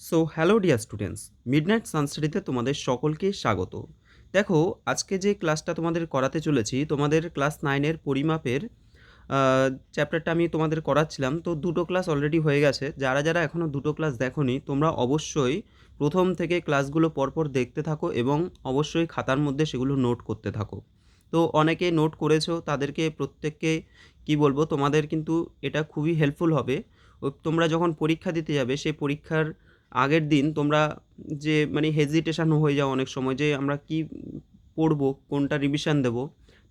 So hello dear students, midnight সানস্টাডিতে তোমাদের সকলকে স্বাগত। দেখো, আজকে যে ক্লাসটা তোমাদের করাতে চলেছি, তোমাদের ক্লাস 9-এর পরিমাপের চ্যাপ্টারটা আমি তোমাদের করাচ্ছিলাম। তো দুটো ক্লাস অলরেডি হয়ে গেছে। যারা যারা এখনও দুটো ক্লাস দেখোনি, তোমরা অবশ্যই প্রথম থেকে ক্লাসগুলো পরপর দেখতে থাকো এবং অবশ্যই খাতার মধ্যে সেগুলো নোট করতে থাকো। তো অনেকে নোট করেছো, তাদেরকে প্রত্যেককে কি বলবো, তোমাদের কিন্তু এটা খুবই হেল্পফুল হবে। তোমরা যখন পরীক্ষা দিতে যাবে, সেই পরীক্ষার আগের দিন তোমরা যে মানে হেজিটেশন হয়ে যাও অনেক সময়, যে আমরা কি পড়বো, কোনটা রিভিশন দেবো।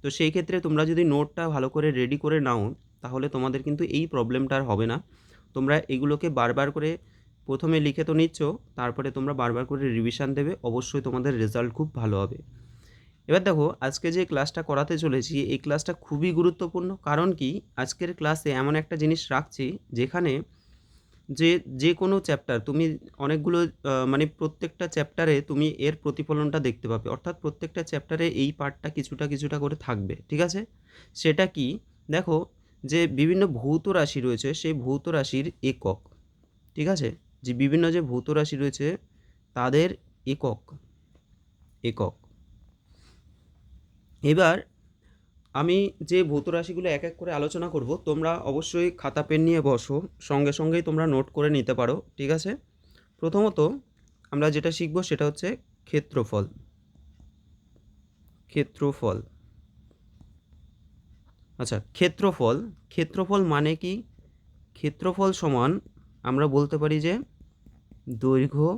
তো সেই ক্ষেত্রে তোমরা যদি নোটটা ভালো করে রেডি করে নাও, তাহলে তোমাদের কিন্তু এই প্রবলেমটা আর হবে না। তোমরা এগুলোকে বারবার করে প্রথমে লিখে তো নিচ্ছ, তারপরে তোমরা বারবার করে রিভিশন দেবে, অবশ্যই তোমাদের রেজাল্ট খুব ভালো হবে। এবার দেখো, আজকে যে ক্লাসটা করাতে চলেছি, এই ক্লাসটা খুবই গুরুত্বপূর্ণ। কারণ কি, আজকের ক্লাসে এমন একটা জিনিস রাখছি যেখানে যে কোনো চ্যাপ্টার তুমি অনেকগুলো মানে প্রত্যেকটা চ্যাপ্টারে তুমি এর প্রতিফলনটা দেখতে পাবে। অর্থাৎ প্রত্যেকটা চ্যাপ্টারে এই পার্টটা কিছুটা কিছুটা করে থাকবে, ঠিক আছে? সেটা কি, দেখো, যে বিভিন্ন ভৌত রাশি রয়েছে, সেই ভৌত রাশির একক, ঠিক আছে? যে বিভিন্ন যে ভৌত রাশি রয়েছে তাদের একক একক এবার আমি যে ভৌত রাশিগুলো এক এক করে আলোচনা করব, তোমরা অবশ্যই খাতা পেন নিয়ে বসো, সঙ্গে সঙ্গেই তোমরা নোট করে নিতে পারো, ঠিক আছে? প্রথমত আমরা যেটা শিখব সেটা হচ্ছে ক্ষেত্রফল। ক্ষেত্রফল আচ্ছা, ক্ষেত্রফল ক্ষেত্রফল মানে কি? ক্ষেত্রফল সমান আমরা বলতে পারি যে দৈর্ঘ্য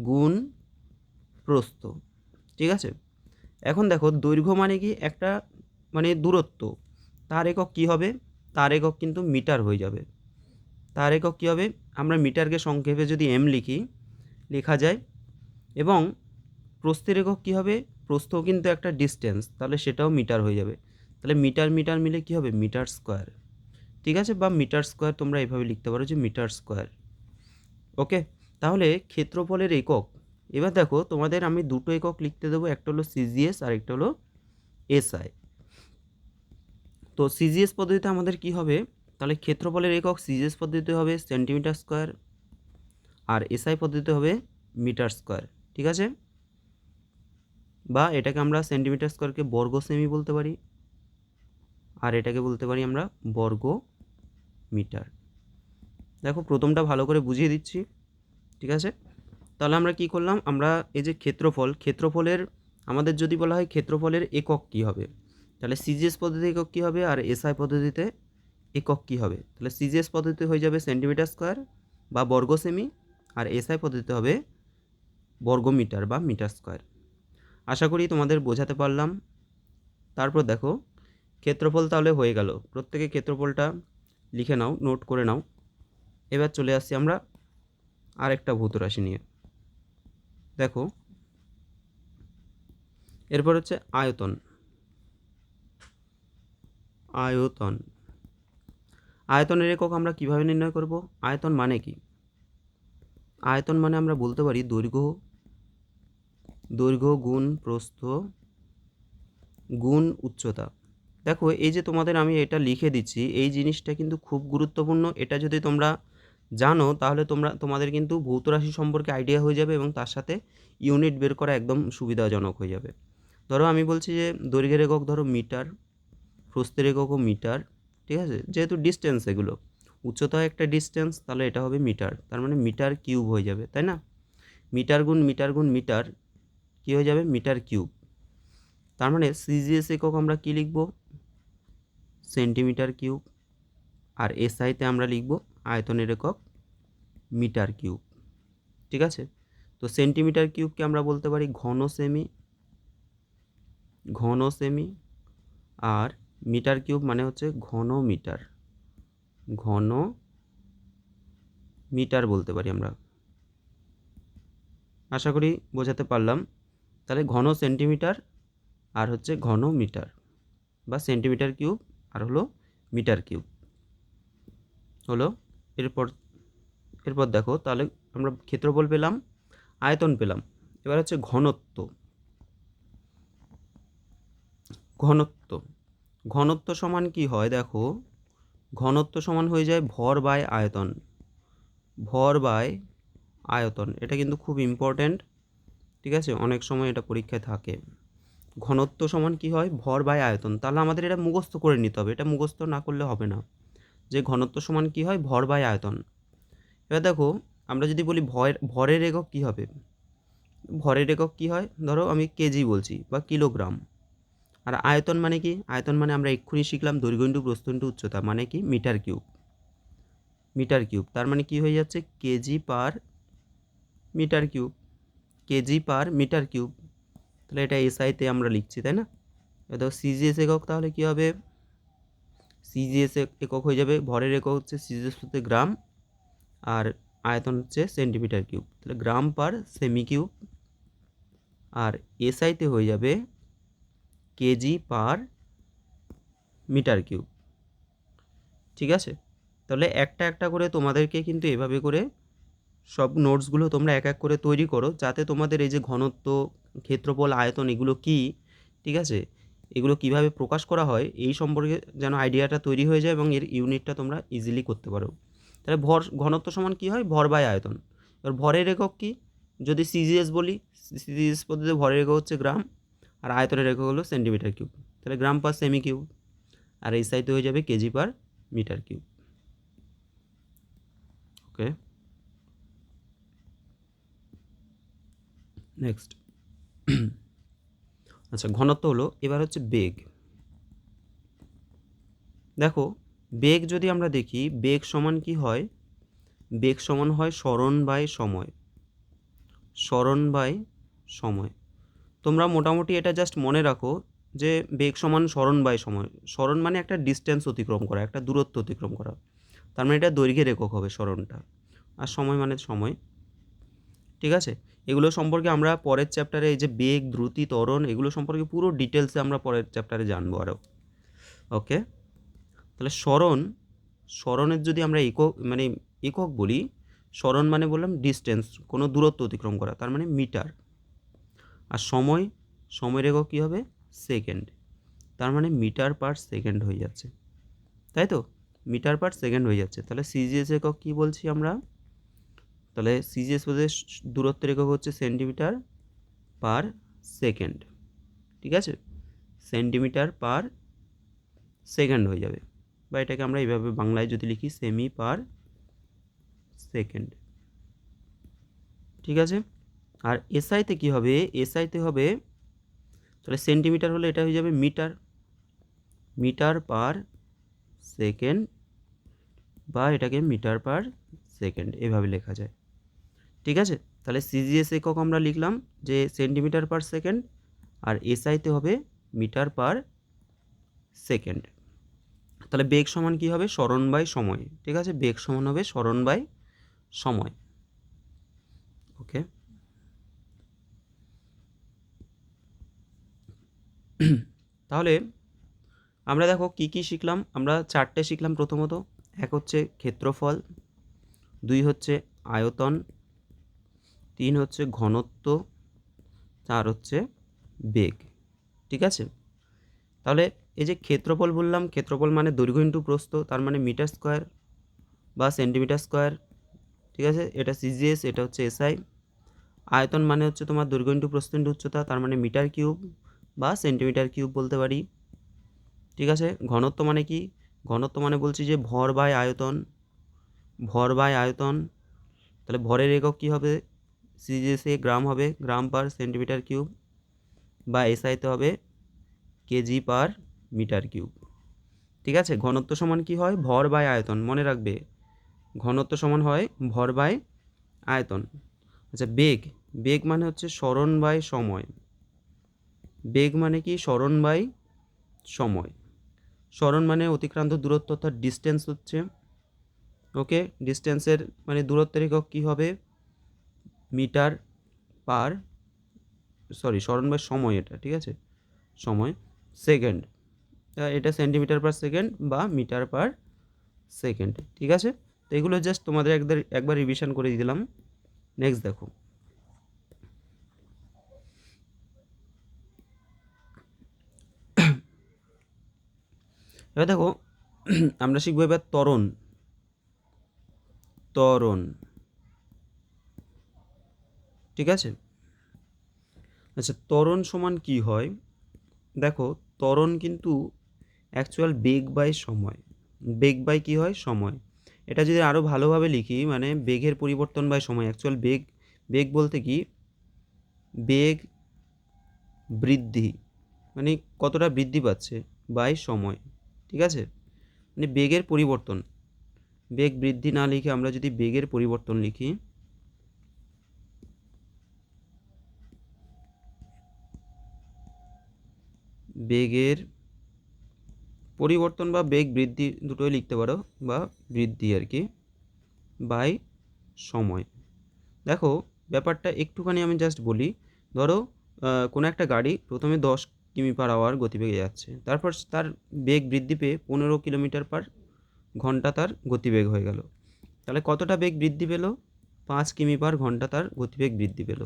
গুণ প্রস্থ, ঠিক আছে? এখন দেখো, দৈর্ঘ্য মানে কি, একটা মানে দূরত্ব, তার একক কী হবে? তার একক কিন্তু মিটার হয়ে যাবে। তার একক কী হবে? আমরা মিটারকে সংক্ষেপে যদি এম লিখি, লেখা যায়। এবং প্রস্থের একক কী হবে? প্রস্থও কিন্তু একটা ডিস্টেন্স, তাহলে সেটাও মিটার হয়ে যাবে। তাহলে মিটার মিটার মিলে কী হবে? মিটার স্কোয়ার, ঠিক আছে? বা মিটার স্কোয়ার তোমরা এভাবে লিখতে পারো যে মিটার স্কোয়ার। ওকে, তাহলে ক্ষেত্রফলের একক। এবার দেখো, তোমাদের আমি দুটো একক লিখতে দেবো, একটা হলো সিজিএস আর একটা হলো এসআই। তো সিজিএস পদ্ধতিতে আমাদের কি হবে? তাহলে ক্ষেত্রফলের একক সিজিএস পদ্ধতিতে হবে সেন্টিমিটার স্কোয়ার, আর এসআই পদ্ধতিতে হবে মিটার স্কোয়ার, ঠিক আছে? বা এটাকে আমরা সেন্টিমিটার স্কোয়ারকে বর্গ সেমি বলতে পারি, আর এটাকে বলতে পারি আমরা বর্গ মিটার। দেখো, প্রথমটা ভালো করে বুঝিয়ে দিচ্ছি, ঠিক আছে? তাহলে আমরা কি করলাম, আমরা এই যে ক্ষেত্রফলের আমাদের যদি বলা হয় ক্ষেত্রফলের একক কী হবে, তাহলে সিজিএস পদ্ধতিতে একক কী হবে আর এসআই পদ্ধতিতে একক কী হবে? তাহলে সিজিএস পদ্ধতিতে হয়ে যাবে সেন্টিমিটার স্কোয়ার বা বর্গ সেমি, আর এসআই পদ্ধতিতে হবে বর্গ মিটার বা মিটার স্কোয়ার। আশা করি তোমাদের বোঝাতে পারলাম। তারপর দেখো, ক্ষেত্রফল তাহলে হয়ে গেল, প্রত্যেকে ক্ষেত্রফলটা লিখে নাও, নোট করে নাও। এবার চলে আসছি আমরা আরেকটা ভৌত রাশি নিয়ে। দেখো, এরপর হচ্ছে আয়তন। আয়তন আয়তনের একক আমরা কিভাবে নির্ণয় করব? আয়তন মানে কি? আয়তন মানে আমরা বলতে পারি দৈর্ঘ্য গুণ প্রস্থ গুণ উচ্চতা। দেখো, এই যে তোমাদের আমি এটা লিখে দিচ্ছি, এই জিনিসটা কিন্তু খুব গুরুত্বপূর্ণ। এটা যদি তোমরা জানো, তাহলে তোমাদের কিন্তু ভৌত রাশি সম্পর্কে আইডিয়া হয়ে যাবে এবং তার সাথে ইউনিট বের করা একদম সুবিধাজনক হয়ে যাবে। ধরো আমি বলছি যে দৈর্ঘ্যের একক ধরো মিটার, প্রস্থের এককও মিটার, ঠিক আছে? যেহেতু ডিস্টেন্স এগুলো, উচ্চতা একটা ডিস্টেন্স, তাহলে এটা হবে মিটার, তার মানে মিটার কিউব হয়ে যাবে, তাই না? মিটার গুণ মিটার গুণ মিটার কী হয়ে যাবে? Metre cube. তার মানে সিজিএস একক আমরা কী লিখব? Centimetre cube. আর এসআইতে আমরা লিখব আয়তনের একক মিটার কিউব, ঠিক আছে? তো সেন্টিমিটার কিউবকে আমরা বলতে পারি ঘন সেমি, আর মিটার কিউব মানে হচ্ছে ঘন মিটার বলতে পারি আমরা। আশা করি বোঝাতে পারলাম। তাহলে ঘন সেন্টিমিটার আর হচ্ছে ঘন মিটার, বা সেন্টিমিটার কিউব আর হলো মিটার কিউব হলো। এরপর এরপর দেখো, তাহলে আমরা ক্ষেত্রফল পেলাম, আয়তন পেলাম। এবার হচ্ছে ঘনত্ব। ঘনত্ব ঘনত্ব সমান কি হয়? দেখো, ঘনত্ব সমান হয়ে যায় ভর বাই আয়তন। ভর বাই আয়তন, এটা কিন্তু খুব ইম্পর্ট্যান্ট, ঠিক আছে, অনেক সময় এটা পরীক্ষায় থাকে। ঘনত্ব সমান কি হয়, ভর বাই আয়তন। তাহলে আমাদের এটা মুখস্থ করে নিতে হবে, এটা মুখস্থ না করলে হবে না, যে ঘনত্ব সমান কি হয়, ভর বাই আয়তন। এবার দেখো আমরা যদি বলি ভরের একক কি হবে, ভরের একক কি হয়, ধরো আমি কেজি বলছি বা কিলোগ্রাম। আর আয়তন মানে কি, আয়তন মানে আমরা এক্ষুনি শিখলাম দৈর্ঘ্য ইন্টু প্রস্থ ইন্টু উচ্চতা, মানে কি মিটার কিউব। মিটার কিউব তার মানে কি হয়ে যাচ্ছে, KG per metre cube, KG per metre cube. তাহলে এটা এসআইতে আমরা লিখছি, তাই না। এবার সিজিএস একক তাহলে কি হবে, সিজিএস একক হয়ে যাবে, ভরের একক হচ্ছে সিজিএস হচ্ছে গ্রাম, আর আয়তন হচ্ছে সেন্টিমিটার কিউব, তাহলে গ্রাম পার সেমি কিউব। আর এসআইতে হয়ে যাবে কেজি পার মিটার কিউব, ঠিক আছে। তাহলে একটা একটা করে তোমাদেরকে কিন্তু এভাবে করে সব নোটসগুলো তোমরা এক এক করে তৈরি করো, যাতে তোমাদের এই যে ঘনত্ব, ক্ষেত্রফল, আয়তন এগুলো কি, ঠিক আছে, এগুলো কিভাবে প্রকাশ করা হয় এই সম্পর্কে যেন আইডিয়াটা তৈরি হয়ে যায় এবং এর ইউনিটটা তোমরা ইজিলি করতে পারো। তাহলে ঘনত্ব সমান কি হয়, ভর বাই আয়তন। এবার ভরের একক কি, যদি সিজিএস বলি, সিজিএস পদ্ধতিতে ভরের একক হচ্ছে গ্রাম, আর আয়তনের একক হলো সেন্টিমিটার কিউব, তাহলে গ্রাম পার সেমি কিউব। আর এই সাইডে হয়ে যাবে কেজি পার মিটার কিউব। ওকে, নেক্সট। আচ্ছা, ঘনত্ব হলো, এবার হচ্ছে বেগ। দেখো বেগ যদি আমরা দেখি, বেগ সমান কি হয়, বেগ সমান হয় সরণ বাই সময়, সরণ বাই সময়। তোমরা মোটামুটি এটা জাস্ট মনে রাখো যে বেগ সমান সরণ বাই সময়। সরণ মানে একটা ডিস্টেন্স অতিক্রম করা, একটা দূরত্ব অতিক্রম করা, তার মানে এটা দৈর্ঘ্যের একক হবে সরণটা। আর সময় মানে সময়, ঠিক আছে। এগুলো সম্পর্কে আমরা পরের চ্যাপ্টারে, এই যে বেগ, দ্রুতি, ত্বরণ, এগুলো সম্পর্কে পুরো ডিটেলসে আমরা পরের চ্যাপ্টারে জানবো আরও। ওকে, তাহলে সরণের যদি আমরা একক মানে একক বলি, সরণ মানে বললাম ডিস্টেন্স, কোনো দূরত্ব অতিক্রম করা, তার মানে মিটার। আর সময়ের একক কী হবে, সেকেন্ড, তার মানে মিটার পার সেকেন্ড হয়ে যাচ্ছে, তাই তো, মিটার পার সেকেন্ড হয়ে যাচ্ছে। তাহলে সিজিএস একক কী বলছি আমরা, তাহলে সিজিএস বলতে দূরত্বের একক হচ্ছে সেন্টিমিটার পার সেকেন্ড, ঠিক আছে, সেন্টিমিটার পার সেকেন্ড হয়ে যাবে, বা এটাকে আমরা এইভাবে বাংলায় যদি লিখি সেমি পার সেকেন্ড, ঠিক আছে। আর এসআইতে কী হবে, এসআইতে হবে, তাহলে সেন্টিমিটার হলে এটা হয়ে যাবে মিটার, মিটার পার সেকেন্ড, বা এটাকে মিটার পার সেকেন্ড এভাবে লেখা যায়, ঠিক আছে। তাহলে সিজিএস একক আমরা লিখলাম যে সেন্টিমিটার পার সেকেন্ড, আর এসআইতে হবে মিটার পার সেকেন্ড। তাহলে বেগ সমান কী হবে, সরণ বাই সময়, ঠিক আছে, বেগ সমান হবে সরণ বাই সময়। ওকে, তাহলে আমরা দেখো কি কি শিখলাম, আমরা চারটে শিখলাম। প্রথমত এক হচ্ছে ক্ষেত্রফল, দুই হচ্ছে আয়তন, তিন হচ্ছে ঘনত্ব, চার হচ্ছে বেগ, ঠিক আছে। তাহলে এই যে ক্ষেত্রফল বললাম, ক্ষেত্রফল মানে দৈর্ঘ্য ইন্টু প্রস্থ, তার মানে মিটার স্কোয়ার বা সেন্টিমিটার স্কোয়ার, ঠিক আছে, এটা সিজিএস, এটা হচ্ছে এসআই। আয়তন মানে হচ্ছে তোমার দৈর্ঘ্য ইন্টু প্রস্থ ইন্টু উচ্চতা, তার মানে মিটার কিউব বা সেন্টিমিটার কিউব বলতে পারি, ঠিক আছে। ঘনত্ব মানে কি, ঘনত্ব মানে বলছি যে ভর বাই আয়তন, ভর বাই আয়তন। তাহলে ভরের একক কী হবে, সিজিএসে গ্রাম হবে, গ্রাম পার সেন্টিমিটার কিউব, বা এসআইতে হবে কেজি পার মিটার কিউব, ঠিক আছে। ঘনত্ব সমান কি হয়, ভর বাই আয়তন, মনে রাখবে ঘনত্ব সমান হয় ভর বাই আয়তন। আচ্ছা, বেগ, বেগ মানে হচ্ছে সরণ বাই সময়, বেগ মানে কি, সরণ বাই সময়। সরণ মানে অতিক্রান্ত দূরত্ব, অর্থাৎ ডিস্টেন্স হচ্ছে, ওকে, ডিস্টেন্সের মানে দূরত্বের একক কী হবে, মিটার পার, সরি সরণ বাই সময় এটা, ঠিক আছে, সময়, সেকেন্ড, এটা সেন্টিমিটার পার সেকেন্ড বা মিটার পার সেকেন্ড, ঠিক আছে। তো এগুলো জাস্ট তোমাদের একবার রিভিশন করে দিলাম। নেক্সট দেখো, এবার দেখো আমরা শিখবো এবার ত্বরণ, ত্বরণ, ঠিক আছে। আচ্ছা, ত্বরণ সমান কি হয়? দেখো, ত্বরণ কিন্তু অ্যাকচুয়াল বেগ বাই সময়। বেগ বাই কি হয়? সময়। এটা যদি আরও ভালোভাবে লিখি, মানে বেগের পরিবর্তন বাই সময়। অ্যাকচুয়াল বেগ, বেগ বলতে কি? বেগ বৃদ্ধি, মানে কতটা বৃদ্ধি পাচ্ছে, বাই সময়। ঠিক আছে, মানে বেগের পরিবর্তন। বেগ বৃদ্ধি না লিখে আমরা যদি বেগের পরিবর্তন লিখি, বেগের পরিবর্তন বা বেগ বৃদ্ধি দুটোই লিখতে পারো, বা বৃদ্ধি আর কি, বাই সময়। দেখো, ব্যাপারটা একটুখানি আমি জাস্ট বলি। ধরো কোনো একটা গাড়ি প্রথমে 10 কিমি/আওয়ার গতিবেগে যাচ্ছে, তারপর তার বেগ বৃদ্ধি পেয়ে 15 কিলোমিটার/ঘন্টা তার গতিবেগ হয়ে গেল। তাহলে কতটা বেগ বৃদ্ধি পেল? 5 কিমি/ঘন্টা তার গতিবেগ বৃদ্ধি পেল।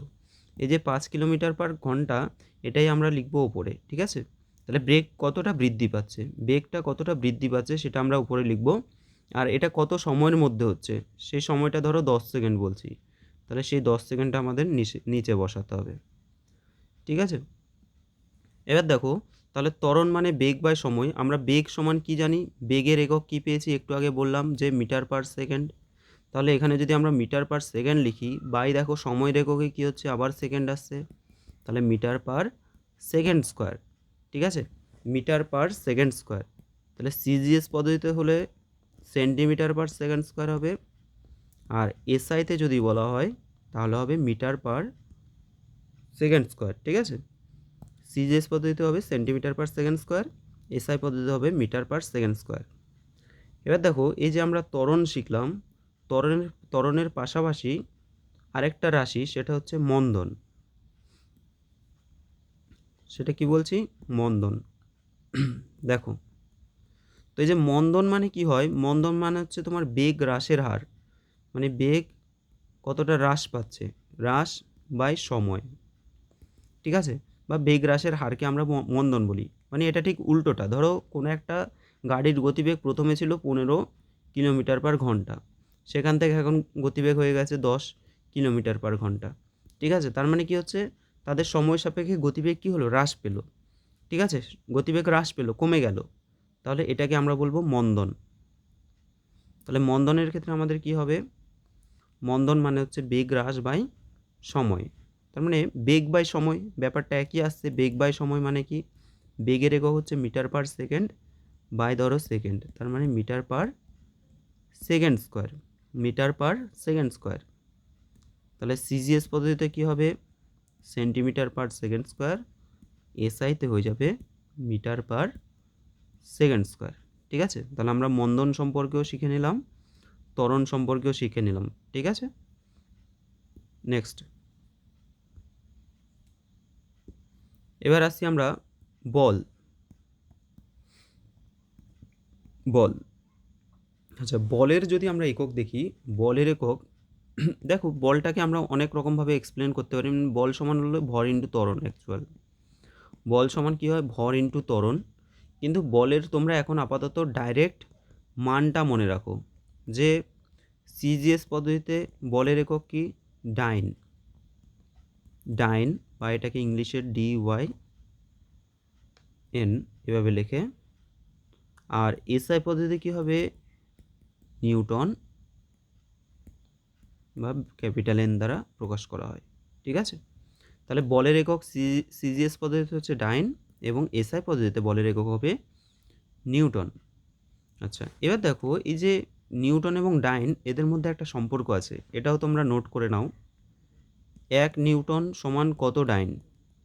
এই যে 5 কিলোমিটার/ঘন্টা, এটাই আমরা লিখবো ওপরে। ঠিক আছে, তাহলে বেগ কতটা বৃদ্ধি পাচ্ছে, বেগটা কতটা বৃদ্ধি পাচ্ছে সেটা আমরা উপরে লিখবো। আর এটা কত সময়ের মধ্যে হচ্ছে, সেই সময়টা ধরো 10 সেকেন্ড বলছি, তাহলে সেই 10 সেকেন্ডটা আমাদের নিচে বসাতে হবে। ঠিক আছে, এবার দেখো, তাহলে ত্বরণ মানে বেগ বাই সময়। আমরা বেগ সমান কি জানি? বেগের একক কি পেয়েছি? একটু আগে বললাম যে মিটার/সেকেন্ড। তাহলে এখানে যদি আমরা মিটার/সেকেন্ড লিখি, বাই দেখো সময়ের এককে কী হচ্ছে, আবার সেকেন্ড আসছে, তাহলে মিটার/সেকেন্ড স্কোয়ার। ঠিক আছে, মিটার/সেকেন্ড স্কোয়ার। তাহলে সিজিএস পদ্ধতিতে হলে সেন্টিমিটার/সেকেন্ড স্কোয়ার হবে, আর এসআইতে যদি বলা হয় তাহলে হবে মিটার/সেকেন্ড স্কোয়ার। ঠিক আছে, সিজিএস পদ্ধতিতে হবে সেন্টিমিটার/সেকেন্ড স্কোয়ার, এসআই পদ্ধতিতে হবে মিটার/সেকেন্ড স্কোয়ার। এবার দেখো, এই যে আমরা ত্বরণ শিখলাম, ত্বরণের পাশাপাশি আরেকটা রাশি, সেটা হচ্ছে মন্দন। সেটা কি বলছি? মন্দন। দেখো, তো এই যে মন্দন মানে কি হয়? মন্দন মানে হচ্ছে তোমার বেগ হ্রাসের হার, মানে বেগ কতটা হ্রাস পাচ্ছে, হ্রাস বাই সময়। ঠিক আছে, বা বেগ হ্রাসের হারকে আমরা মন্দন বলি। মানে এটা ঠিক উল্টোটা। ধরো কোনো একটা গাড়ির গতিবেগ প্রথমে ছিল 15 কিলোমিটার/ঘন্টা, সেখান থেকে এখন গতিবেগ হয়ে গেছে 10 কিলোমিটার/ঘন্টা। ঠিক আছে, তার মানে কি হচ্ছে, তাদের সময় সাপেক্ষে গতিবেগ কী হলো? হ্রাস পেল। ঠিক আছে, গতিবেগ হ্রাস পেল, কমে গেল। তাহলে এটাকে আমরা বলবো মন্দন। তাহলে মন্দনের ক্ষেত্রে আমাদের কি হবে? মন্দন মানে হচ্ছে বেগ হ্রাস বাই সময়। তার মানে বেগ বাই সময়, ব্যাপারটা একই আসছে। বেগ বাই সময় মানে কি? বেগের একক হচ্ছে মিটার/সেকেন্ড বাই ধরো সেকেন্ড, তার মানে মিটার/সেকেন্ড স্কোয়ার। Metre per second square. তাহলে সিজিএস পদ্ধতিতে কি হবে? সেন্টিমিটার/সেকেন্ড স্কোয়ার। এসআইতে হয়ে যাবে মিটার/সেকেন্ড স্কোয়ার। ঠিক আছে, তাহলে আমরা মন্দন সম্পর্কেও শিখে নিলাম, ত্বরণ সম্পর্কেও শিখে নিলাম। ঠিক আছে, নেক্সট। এবার আসছি আমরা বল। বল, আচ্ছা, বলের যদি আমরা একক দেখি, বলের একক দেখো, বলটাকে আমরা অনেক রকমভাবে এক্সপ্লেন করতে পারি। বল সমান হলো ভর ইন্টু ত্বরণ। অ্যাকচুয়াল বল সমান কী হয়? ভর ইন্টু ত্বরণ। কিন্তু বলের তোমরা এখন আপাতত ডাইরেক্ট মানটা মনে রাখো, যে সিজিএস পদ্ধতিতে বলের একক কি? ডাইন। ডাইন, বা এটাকে ইংলিশে DYN এভাবে লেখে। আর এসআই পদ্ধতিতে কী হবে? নিউটন, বা ক্যাপিটাল এন দ্বারা প্রকাশ করা হয়। ঠিক আছে, তাহলে বলের একক সিজিএস পদ্ধতিতে হচ্ছে ডাইন, এবং এসআই পদ্ধতিতে বলের একক হবে নিউটন। আচ্ছা, এবার দেখো, এই যে নিউটন এবং ডাইন, এদের মধ্যে একটা সম্পর্ক আছে, এটাও তোমরা নোট করে নাও। 1 নিউটন সমান কত ডাইন?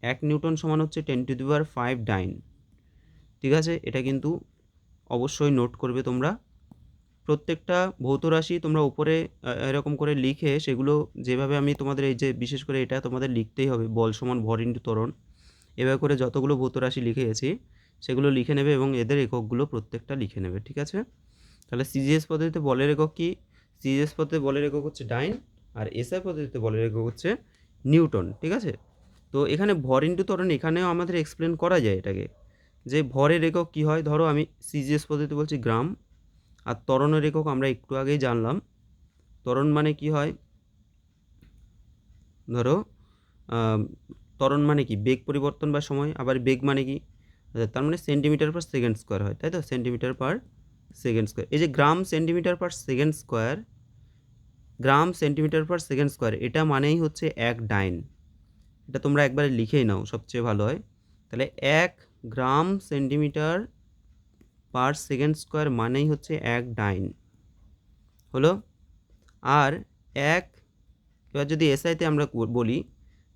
1 নিউটন সমান হচ্ছে 10⁵ ডাইন। ঠিক আছে, এটা কিন্তু অবশ্যই নোট করবে তোমরা। প্রত্যেকটা ভৌত রাশি তোমরা উপরে এরকম করে লিখে, সেগুলো যেভাবে আমি তোমাদের, এই যে বিশেষ করে এটা তোমাদের লিখতেই হবে, বল সমান ভর ইন্টু ত্বরণ, এভাবে করে যতগুলো ভৌত রাশি লিখে গেছি সেগুলো লিখে নেবে, এবং এদের এককগুলো প্রত্যেকটা লিখে নেবে। ঠিক আছে, তাহলে সিজিএস পদ্ধতিতে বলের একক কি? সিজিএস পদ্ধতিতে বলের একক হচ্ছে ডাইন, আর এসআই পদ্ধতিতে বলের একক হচ্ছে নিউটন। ঠিক আছে, তো এখানে ভর ইন্টু ত্বরণ, এখানেও আমাদের এক্সপ্লেন করা যায় এটাকে, যে ভরের একক কী হয়। ধরো আমি সিজিএস পদ্ধতিতে বলছি গ্রাম, আর ত্বরণের একক আমরা একটু আগেই জানলাম। ত্বরণ মানে কি হয়? ধরো ত্বরণ মানে কি, বেগ পরিবর্তন বা সময়, আবার বেগ মানে কি, তার মানে সেন্টিমিটার পার সেকেন্ড স্কোয়ার হয়, তাই তো, সেন্টিমিটার পার সেকেন্ড স্কোয়ার। এই যে গ্রাম centimetre per second square, gram centimetre per second square, এটা মানেই হচ্ছে এক ডাইন। এটা তোমরা একবারে লিখেই নাও, সবচেয়ে ভালো হয়। তাহলে 1 গ্রাম সেন্টিমিটার পার সেকেন্ড স্কোয়ার মানেই হচ্ছে এক ডাইন, হলো। আর এক, এবার যদি এসআইতে আমরা বলি,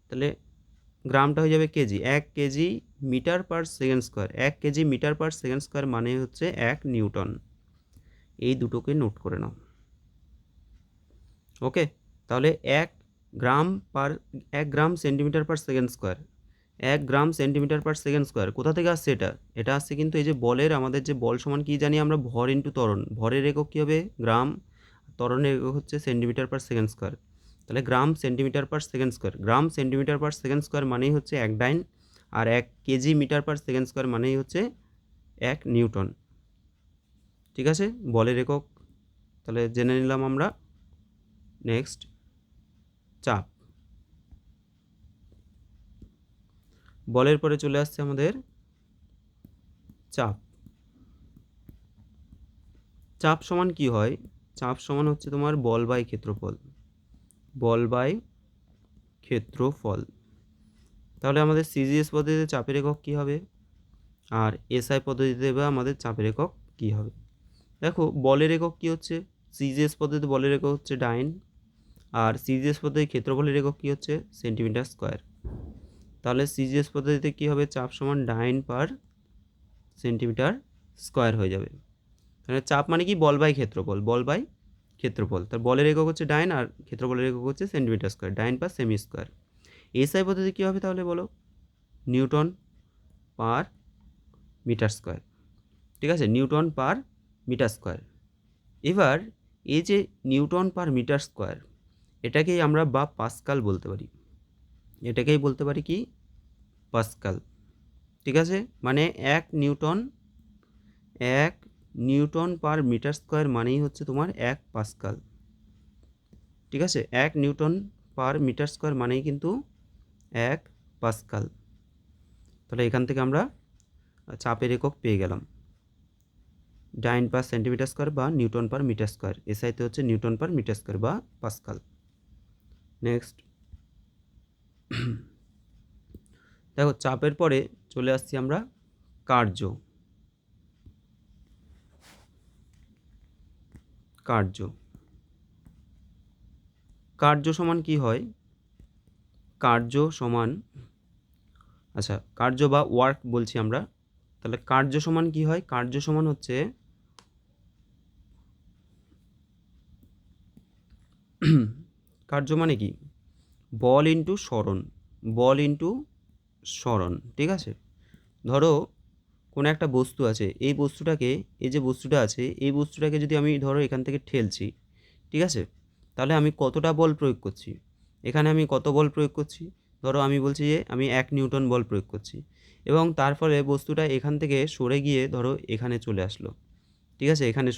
তাহলে গ্রামটা হয়ে যাবে KG, 1 KG metre per second square, 1 KG metre per second square মানে হচ্ছে 1 নিউটন। এই দুটোকে নোট করে নাও, ওকে। তাহলে 1 গ্রাম পার 1 গ্রাম সেন্টিমিটার পার সেকেন্ড স্কোয়ার, 1 গ্রাম সেন্টিমিটার পার সেকেন্ড স্কোয়ার কোথা থেকে আসছে? এটা আসছে কিন্তু এই যে বলের, আমাদের যে বল সমান কি জানি আমরা, ভর ইন্টু ত্বরণ। ভরের একক কী হবে? গ্রাম, ত্বরণের একক হচ্ছে সেন্টিমিটার পার সেকেন্ড স্কোয়ার। তাহলে gram centimetre per second square, gram centimetre per second square মানেই হচ্ছে এক ডাইন, আর 1 KG metre per second square মানেই হচ্ছে 1 নিউটন। ঠিক আছে, বলের একক তাহলে জেনে নিলাম আমরা। নেক্সট, চাপ। বলের পরে চলে আসছে আমাদের চাপ। চাপ সমান কি হয়? চাপ সমান হচ্ছে তোমার বল বাই ক্ষেত্রফল, বল বাই ক্ষেত্রফল। তাহলে আমাদের সিজিএস পদ্ধতিতে চাপের একক কী হবে, আর এসআই পদ্ধতিতে বা আমাদের চাপের একক কী হবে? দেখো, বলের একক কী হচ্ছে, সিজিএস পদ্ধতিতে বলের একক হচ্ছে ডাইন, আর সিজিএস পদ্ধতি ক্ষেত্রফলের একক কী হচ্ছে, সেন্টিমিটার স্কোয়ার। তাহলে সিজিএস পদ্ধতিতে কী হবে, চাপ সমান ডাইন পার সেন্টিমিটার স্কোয়ার হয়ে যাবে। তাহলে চাপ মানে কি, বল বাই ক্ষেত্রফল, বল বাই ক্ষেত্রফল। তার বলের একক হচ্ছে ডাইন আর ক্ষেত্রফলের একক হচ্ছে সেন্টিমিটার স্কোয়ার, ডাইন পার সেমি স্কোয়ার। এসআই পদ্ধতি কী হবে তাহলে বলো, নিউটন পার মিটার স্কোয়ার। ঠিক আছে, নিউটন পার মিটার স্কোয়ার। এবার এই যে নিউটন পার মিটার স্কোয়ার, এটাকেই আমরা বা পাস্কাল বলতে পারি, এটাকেই বলতে পারি কি, পাস্কাল। ঠিক আছে, মানে 1 নিউটন পার মিটার স্কোয়ার মানেই হচ্ছে তোমার 1 পাস্কাল। ঠিক আছে, 1 নিউটন পার মিটার স্কোয়ার মানেই কিন্তু 1 পাস্কাল। তাহলে এখান থেকে আমরা চাপের একক পেয়ে গেলাম, ডাইন পার সেন্টিমিটার স্কোয়ার বা নিউটন পার মিটার স্কোয়ার। এসআইতে হচ্ছে নিউটন পার মিটার স্কোয়ার বা পাস্কাল। নেক্সট, দেখো চাপের পরে চলে আসছি আমরা কার্য। কার্য কার্য সমান কি হয়? কার্য সমান, আচ্ছা কার্য বা ওয়ার্ক বলছি আমরা, তাহলে কার্য সমান কি হয়? কার্য সমান হচ্ছে কার্য মানে কি, বল ইন্টু সরণ, বল ইন্টু সরণ। ঠিক আছে, ধরো কোনো একটা বস্তু আছে, এই বস্তুটাকে, এই যে বস্তুটা আছে এই বস্তুটাকে যদি আমি ধরো এখান থেকে ঠেলছি, ঠিক আছে, তাহলে আমি কতটা বল প্রয়োগ করছি? এখানে আমি কত বল প্রয়োগ করছি? ধরো আমি বলছি যে আমি 1 নিউটন বল প্রয়োগ করছি, এবং তার ফলে বস্তুটা এখান থেকে সরে গিয়ে ধরো এখানে চলে আসলো। ঠিক আছে, এখানে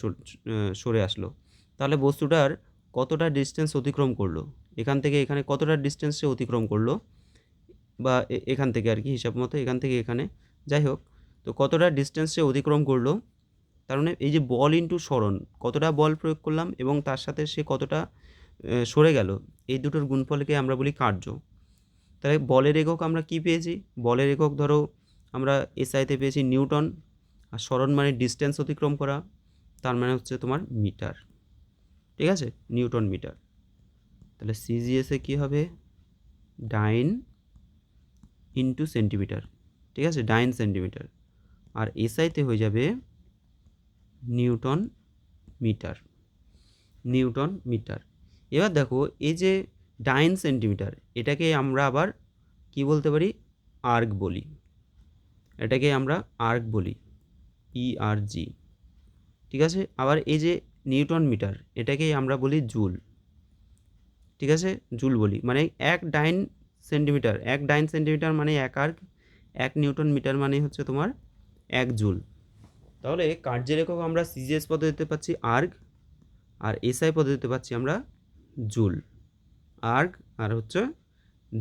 সরে আসলো। তাহলে বস্তুটার কতটা ডিস্টেন্স অতিক্রম করলো, এখান থেকে এখানে কতটা ডিস্টেন্স সে অতিক্রম করলো, বা এখান থেকে আর কি, হিসাব মতো এখান থেকে এখানে, যাই হোক, তো কতটা ডিস্টেন্স সে অতিক্রম করলো, তার মানে এই যে বল ইন্টু সরণ, কতটা বল প্রয়োগ করলাম এবং তার সাথে সে কতটা সরে গেল, এই দুটোর গুণফলকে আমরা বলি কার্য। তাহলে বলের একক আমরা কি পেয়েছি? বলের একক ধরো আমরা এসআইতে পেয়েছি নিউটন, আর সরণ মানে ডিস্টেন্স অতিক্রম করা, তার মানে হচ্ছে তোমার মিটার। ঠিক আছে, নিউটন মিটার। তাহলে সিজিএসে কী হবে, ডাইন ইন্টু সেন্টিমিটার। ঠিক আছে, ডাইন সেন্টিমিটার। আর এসআইতে হয়ে যাবে নিউটন মিটার, নিউটন মিটার। এবার দেখো এই যে ডাইন সেন্টিমিটার, এটাকে আমরা আবার কি বলতে পারি, আর্গ বলি, এটাকে আমরা আর্গ বলি, ইআরজি। ঠিক আছে, আবার এই যে নিউটন মিটার, এটাকেই আমরা বলি জুল। ঠিক আছে, জুল বলি, মানে 1 ডাইন সেন্টিমিটার, 1 ডাইন সেন্টিমিটার মানে 1 আর্গ, 1 নিউটন মিটার মানে হচ্ছে তোমার 1 জুল। তাহলে কার্যের একক আমরা সিজিএস পদ্ধতিতে পাচ্ছি আর্গ, আর এসআই পদ্ধতিতে পাচ্ছি আমরা জুল। আর্গ আর হচ্ছে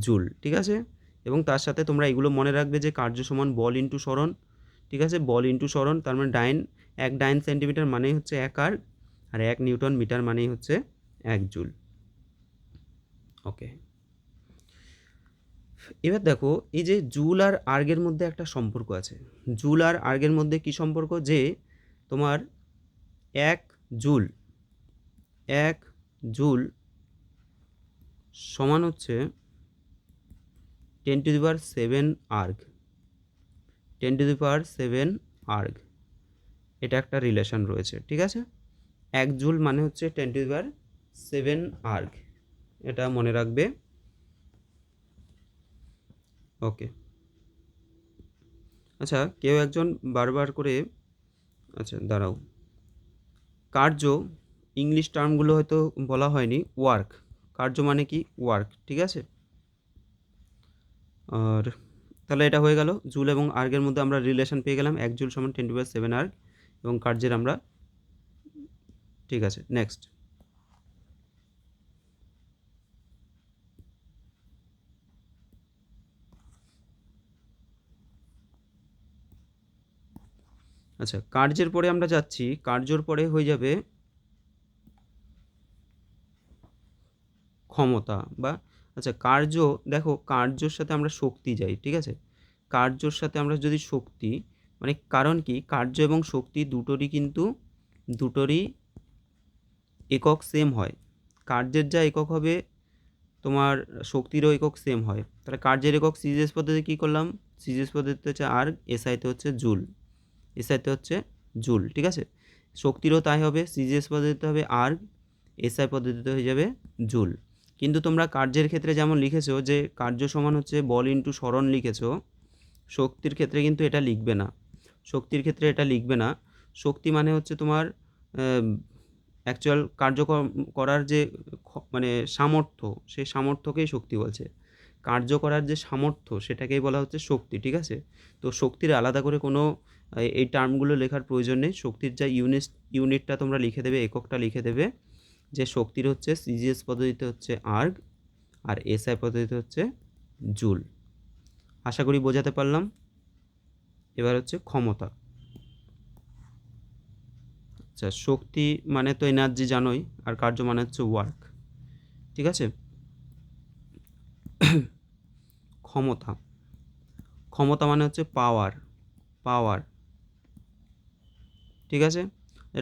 জুল, ঠিক আছে। এবং তার সাথে তোমরা এগুলো মনে রাখবে যে কার্য সমান বল ইন্টু সরণ, ঠিক আছে। বল ইন্টু সরণ, তার মানে এক ডাইন সেন্টিমিটার মানেই হচ্ছে 1 আর্গ, আর 1 নিউটন মিটার মানেই হচ্ছে 1 জুল। ওকে, এবার দেখো এই যে জুল আর আর্গের মধ্যে একটা সম্পর্ক আছে। জুল আর আর্গের মধ্যে কি সম্পর্ক, যে তোমার 1 জুল 1 জুল সমান হচ্ছে 10⁷ আর্গ, 10⁷ আর্গ, এটা একটা রিলেশন রয়েছে, ঠিক আছে। 1 জুল মানে হচ্ছে 10⁷ আর্গ, এটা মনে রাখবে। ওকে, আচ্ছা কেউ একজন বারবার করে, আচ্ছা দাঁড়াও, কার্য ইংলিশ টার্মগুলো হয়তো বলা হয়নি। ওয়ার্ক, কার্য মানে কি ওয়ার্ক, ঠিক আছে। আর তাহলে এটা হয়ে গেল জুল এবং আর্গের মধ্যে আমরা রিলেশন পেয়ে গেলাম, 1 জুল সমান 10⁷ আর্গ এবং কার্যের আমরা, ঠিক আছে। নেক্সট, আচ্ছা কার্যের পরে আমরা যাচ্ছি, কার্যর পরে হয়ে যাবে ক্ষমতা বা, আচ্ছা কার্য, দেখো কার্যর সাথে আমরা শক্তি যাই, ঠিক আছে। কার্যর সাথে আমরা যদি শক্তি, মানে কারণ কি কার্য এবং শক্তি দুটোরই একক সেম হয়। কার্যের যা একক হবে তোমার শক্তিরও একক সেম হয়। তাহলে কার্যের একক সিজিএস পদ্ধতি কী করলাম, সিজিএস পদ্ধতিতে হচ্ছে আর্গ, এসআইতে হচ্ছে জুল, এসআইতে হচ্ছে জুল, ঠিক আছে। শক্তিরও তাই হবে, সিজিএস পদ্ধতিতে হবে আর্গ, এসআই পদ্ধতিতে হয়ে যাবে জুল। কিন্তু তোমরা কার্যের ক্ষেত্রে যেমন লিখেছো যে কার্য সমান হচ্ছে বল ইন্টু সরণ লিখেছো, শক্তির ক্ষেত্রে কিন্তু এটা লিখবে না, শক্তির ক্ষেত্রে এটা লিখবে না। শক্তি মানে হচ্ছে তোমার অ্যাকচুয়াল কার্যকর করার যে মানে সামর্থ্য, সেই সামর্থ্যকেই শক্তি বলছে। কার্য করার যে সামর্থ্য সেটাকেই বলা হচ্ছে শক্তি, ঠিক আছে। তো শক্তির আলাদা করে কোনো এই টার্মগুলো লেখার প্রয়োজন নেই। শক্তির যা ইউনিটটা তোমরা লিখে দেবে, এককটা লিখে দেবে, যে শক্তির হচ্ছে সিজিএস পদ্ধতিতে হচ্ছে আর্গ আর এসআই পদ্ধতিতে হচ্ছে জুল। আশা করি বোঝাতে পারলাম। এবার হচ্ছে ক্ষমতা। আচ্ছা শক্তি মানে তো এনার্জি জানোই, আর কার্য মানে হচ্ছে ওয়ার্ক, ঠিক আছে। ক্ষমতা, ক্ষমতা মানে হচ্ছে পাওয়ার, পাওয়ার, ঠিক আছে।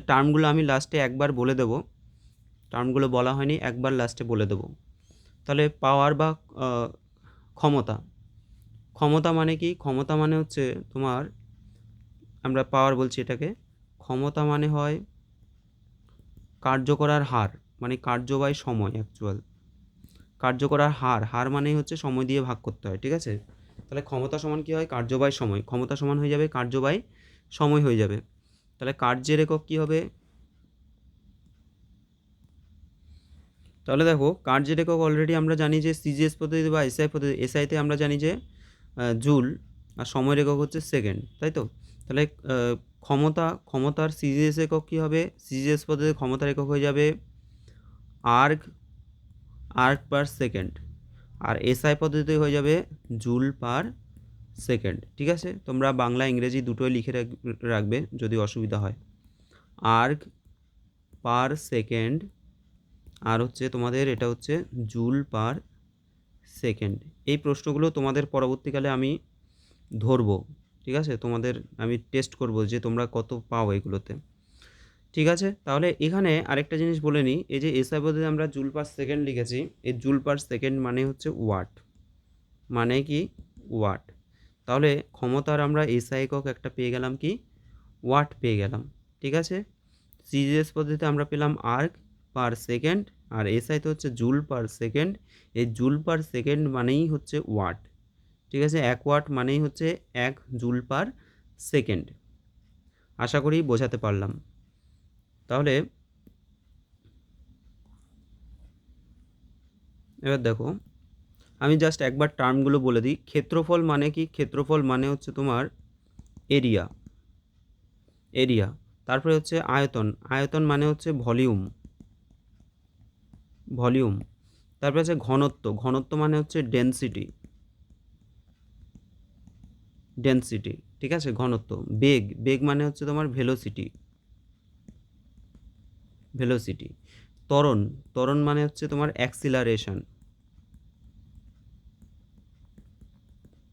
টার্মগুলো আমি লাস্টে একবার বলে দেবো, টার্মগুলো বলা হয়নি, একবার লাস্টে বলে দেবো। তাহলে পাওয়ার বা ক্ষমতা, ক্ষমতা মানে কি, ক্ষমতা মানে হচ্ছে তোমার, আমরা পাওয়ার বলছি এটাকে, ক্ষমতা মানে হয় কার্য করার হার, মানে কার্য বাই সময়, অ্যাকচুয়াল কার্য করার হার, হার মানেই হচ্ছে সময় দিয়ে ভাগ করতে হয়, ঠিক আছে। তাহলে ক্ষমতা সমান কী হয়, কার্য বাই সময়, ক্ষমতা সমান হয়ে যাবে কার্য বাই সময় হয়ে যাবে। তাহলে কার্যের একক কী হবে, তাহলে দেখো কার্যের একক অলরেডি আমরা জানি যে সিজিএস পদ্ধতি বা এসআই পদ্ধতি, এসআইতে আমরা জানি যে জুল, আর সময়ের একক হচ্ছে সেকেন্ড, তাই তো। তাহলে ক্ষমতার সিজিএস একক কী হবে, সিজিএস পদ্ধতিতে ক্ষমতার একক হয়ে যাবে আর্গ, আর্গ পার সেকেন্ড, আর এসআই পদ্ধতিতে হয়ে যাবে জুল পার সেকেন্ড, ঠিক আছে। তোমরা বাংলা ইংরেজি দুটোই লিখে রাখবে যদি অসুবিধা হয়। আর্গ পার সেকেন্ড, আর হচ্ছে তোমাদের এটা হচ্ছে জুল পার সেকেন্ড। এই প্রশ্নগুলো তোমাদের পরবর্তীকালে আমি ধরবো, ঠিক আছে। তোমাদের আমি টেস্ট করব যে তোমরা কত পাও এগুলোতে, ঠিক আছে। তাহলে এখানে আরেকটা জিনিস বলে নিই, এই যে এসআই পদ্ধতিতে আমরা জুল পার সেকেন্ড লিখেছি, এই জুল পার সেকেন্ড মানে হচ্ছে ওয়াট, মানে কি ওয়াট। তাহলে ক্ষমতার আমরা এসআই একক একটা পেয়ে গেলাম কি, ওয়াট পেয়ে গেলাম, ঠিক আছে। সিজিএস পদ্ধতিতে আমরা পেলাম আর্গ পার সেকেন্ড, আর এসআইতে হচ্ছে জুল পার সেকেন্ড। এই জুল পার সেকেন্ড মানেই হচ্ছে ওয়াট, ঠিক আছে। 1 ওয়াট মানেই হচ্ছে 1 জুল পার সেকেন্ড। আশা করি বোঝাতে পারলাম। তাহলে এবার দেখো আমি জাস্ট একবার টার্মগুলো বলে দিই। ক্ষেত্রফল মানে কি, ক্ষেত্রফল মানে হচ্ছে তোমার এরিয়া, এরিয়া। তারপরে হচ্ছে আয়তন, আয়তন মানে হচ্ছে ভলিউম, ভলিউম। তারপরে আছে ঘনত্ব। ঘনত্ব মানে হচ্ছে ডেনসিটি, ডেনসিটি, ঠিক আছে, ঘনত্ব। বেগ, বেগ মানে হচ্ছে তোমার ভেলোসিটি, ভেলোসিটি। ত্বরণ, ত্বরণ মানে হচ্ছে তোমার অ্যাক্সিলারেশন,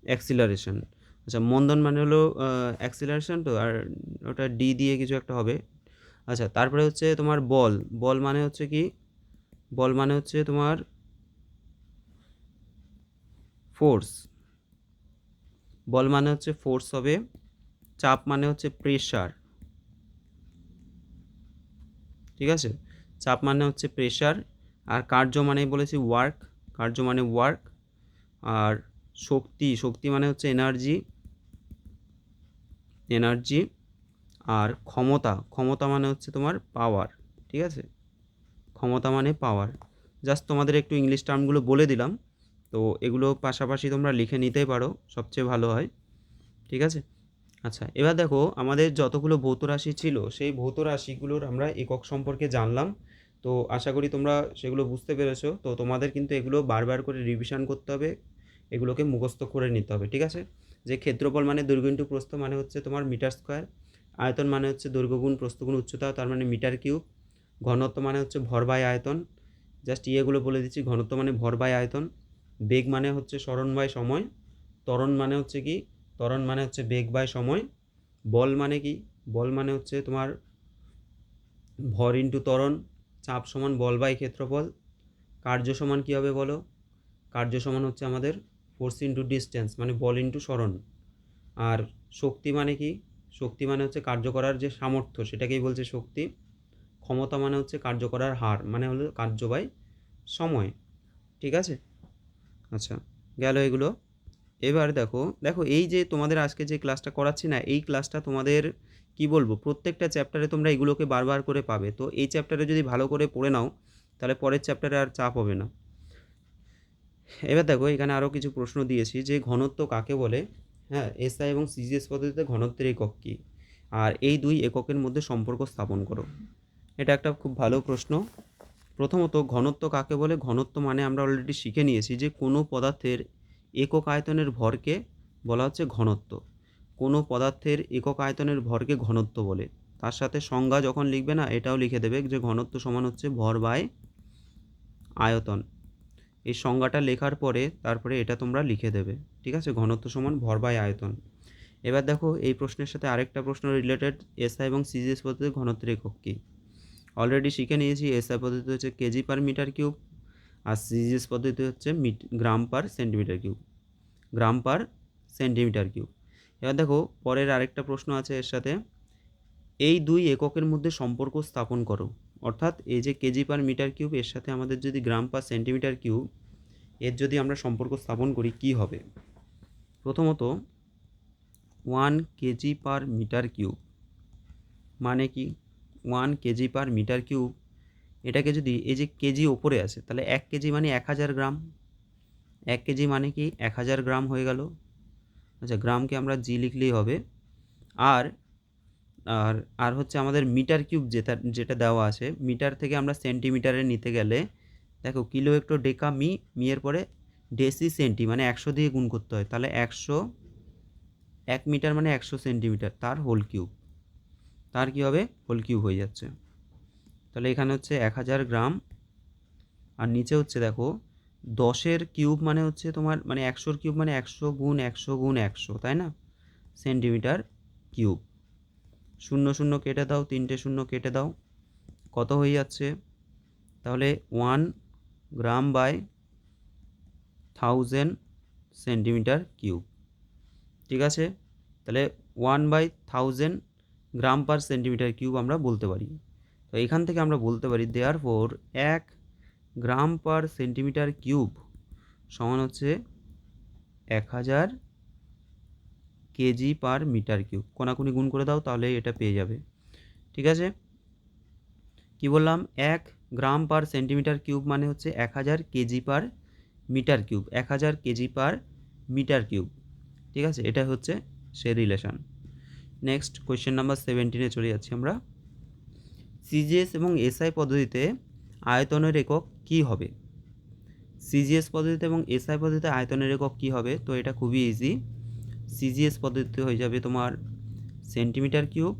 অ্যাক্সিলারেশন। আচ্ছা, মন্দন মানে হলো অ্যাক্সিলারেশন, তো আর ওটা ডি দিয়ে কিছু একটা হবে। আচ্ছা, তারপরে হচ্ছে তোমার বল। বল মানে হচ্ছে কি, বল মানে হচ্ছে তোমার ফোর্স, বল মানে হচ্ছে ফোর্স হবে। চাপ মানে হচ্ছে প্রেশার, ঠিক আছে, চাপ মানে হচ্ছে প্রেশার। আর কার্য মানে বলেছি ওয়ার্ক, কার্য মানে ওয়ার্ক। আর শক্তি, শক্তি মানে হচ্ছে এনার্জি, এনার্জি। আর ক্ষমতা, ক্ষমতা মানে হচ্ছে তোমার পাওয়ার, ঠিক আছে, ক্ষমতা মানে পাওয়ার। জাস্ট তোমাদের একটু ইংলিশ টার্মগুলো বলে দিলাম, তো এগুলো পাশাপাশি তোমরা লিখে নিতেই পারো, সবচেয়ে ভালো হয়, ঠিক আছে। আচ্ছা, এবার দেখো আমাদের যতগুলো ভৌত রাশি ছিল সেই ভৌত রাশিগুলোর আমরা একক সম্পর্কে জানলাম। তো আশা করি তোমরা সেগুলো বুঝতে পেরেছো। তো তোমাদের কিন্তু এগুলো বারবার করে রিভিশন করতে হবে, এগুলোকে মুখস্থ করে নিতে হবে, ঠিক আছে। যে ক্ষেত্রফল মানে দৈর্ঘ্য ইন্টু প্রস্থ মানে হচ্ছে তোমার মিটার স্কোয়ার। আয়তন মানে হচ্ছে দৈর্ঘ্য গুণ প্রস্থ গুণ উচ্চতা, তার মানে মিটার কিউব। ঘনত্ব মানে হচ্ছে ভর বাই আয়তন, জাস্ট ইয়েগুলো বলে দিচ্ছি, ঘনত্ব মানে ভর বাই আয়তন। বেগ মানে হচ্ছে সরণ বাই সময়। ত্বরণ মানে হচ্ছে কি, ত্বরণ মানে হচ্ছে বেগ বাই সময়। বল মানে কি, বল মানে হচ্ছে তোমার ভর ইন্টু ত্বরণ। চাপ সমান বল বাই ক্ষেত্রফল। কার্য সমান কী হবে বলো, কার্য সমান হচ্ছে আমাদের ফোর্স ইন্টু ডিস্টেন্স, মানে বল ইন্টু সরণ। আর শক্তি মানে কি, শক্তি মানে হচ্ছে কার্য করার যে সামর্থ্য সেটাকেই বলছে শক্তি। ক্ষমতা মানে হচ্ছে কার্য করার হার, মানে হলো কার্য বাই সময়, ঠিক আছে। আচ্ছা, গেল এগুলো। এবার দেখো, দেখো এই যে তোমাদের আজকে যে ক্লাসটা করাচ্ছি না, এই ক্লাসটা তোমাদের কি বলবো, প্রত্যেকটা চ্যাপ্টারে তোমরা এগুলোকে বারবার করে পাবে। তো এই চ্যাপ্টারে যদি ভালো করে পড়ে নাও তাহলে পরের চ্যাপ্টারে আর চাপ হবে না। এবার দেখো এখানে আরও কিছু প্রশ্ন দিয়েছি, যে ঘনত্ব কাকে বলে। হ্যাঁ, এসআই এবং সিজিএস পদ্ধতিতে ঘনত্বের একক কী, আর এই দুই এককের মধ্যে সম্পর্ক স্থাপন করো। এটা একটা খুব ভালো প্রশ্ন। প্রথমত ঘনত্ব কাকে বলে, ঘনত্ব মানে আমরা অলরেডি শিখে নিয়েছি যে কোনো পদার্থের একক আয়তনের ভরকে বলা হচ্ছে ঘনত্ব। কোনো পদার্থের একক আয়তনের ভরকে ঘনত্ব বলে। তার সাথে সংজ্ঞা যখন লিখবে না, এটাও লিখে দেবে যে ঘনত্ব সমান হচ্ছে ভর বাই আয়তন। এই সংজ্ঞাটা লেখার পরে তারপরে এটা তোমরা লিখে দেবে, ঠিক আছে, ঘনত্ব সমান ভর বাই আয়তন। এবার দেখো এই প্রশ্নের সাথে আরেকটা প্রশ্ন রিলেটেড, এসআই এবং সিজিএস পদ্ধতিতে ঘনত্বের একক কী। অলরেডি শিখে নিয়েছি, এসআই পদ্ধতি হচ্ছে কেজি পার মিটার কিউব, আর সিজিএস পদ্ধতি হচ্ছে গ্রাম পার সেন্টিমিটার কিউব, গ্রাম পার সেন্টিমিটার কিউব। এবার দেখো পরের আরেকটা প্রশ্ন আছে এর সাথে, এই দুই এককের মধ্যে সম্পর্ক স্থাপন করো। অর্থাৎ এই যে কেজি পার মিটার কিউব এর সাথে আমাদের যদি গ্রাম পার সেন্টিমিটার কিউব এর যদি আমরা সম্পর্ক স্থাপন করি কি হবে। প্রথমত 1 কেজি পার মিটার কিউব মানে কি, 1 কেজি পার মিটার কিউব, এটাকে যদি এই যে কেজি ওপরে আছে তাহলে 1 কেজি মানে 1000 গ্রাম, 1 কেজি মানে কি 1000 গ্রাম হয়ে গেল। আচ্ছা, গ্রামকে আমরা জি লিখলেই হবে। আর আর আর হচ্ছে আমাদের মিটার কিউব যেটা যেটা দেওয়া আছে, মিটার থেকে আমরা সেন্টিমিটারে নিতে গেলে দেখো কিলো একটু ডেকা মি, মিয়ের পরে ডেসি সেন্টি মানে 100 দিয়ে গুণ করতে হয়, তাহলে 100, 1 মিটার মানে 100 সেন্টিমিটার, তার হোল কিউব, তার কী হবে হোল কিউব হয়ে যাচ্ছে। তাহলে এখানে হচ্ছে 1000 গ্রাম, আর নিচে হচ্ছে দেখো 10-এর কিউব মানে হচ্ছে তোমার মানে 100-র কিউব মানে 100 গুণ 100 গুণ 100, তাই না, সেন্টিমিটার কিউব। 0 0 কেটে দাও, 3টে 0 কেটে দাও, কত হয়ে যাচ্ছে, তাহলে 1 গ্রাম বাই 1000 সেন্টিমিটার কিউব, ঠিক আছে। তাহলে 1/1000 গ্রাম পার সেন্টিমিটার কিউব আমরা বলতে পারি। তো এখান থেকে আমরা বলতে পারি দেয়ারফর 1 গ্রাম পার সেন্টিমিটার কিউব সমান হচ্ছে 1000 কেজি পার মিটার কিউব। কোনাকুনি গুণ করে দাও তাহলে এটা পেয়ে যাবে, ঠিক আছে। কি বললাম, 1 গ্রাম পার সেন্টিমিটার কিউব মানে হচ্ছে 1000 KG per metre cube, 1000 KG per metre cube, ঠিক আছে, এটা হচ্ছে সে রিলেশন। নেক্সট কোয়েশ্চেন নাম্বার 17-এ চলে যাচ্ছি আমরা। সিজিএস এবং এসআই পদ্ধতিতে আয়তনের একক কী হবে। সিজিএস পদ্ধতিতে এবং এসআই পদ্ধতিতে আয়তনের একক কী হবে? তো এটা খুবই ইজি। সিজিএস পদ্ধতিতে হয়ে যাবে তোমার সেন্টিমিটার কিউব,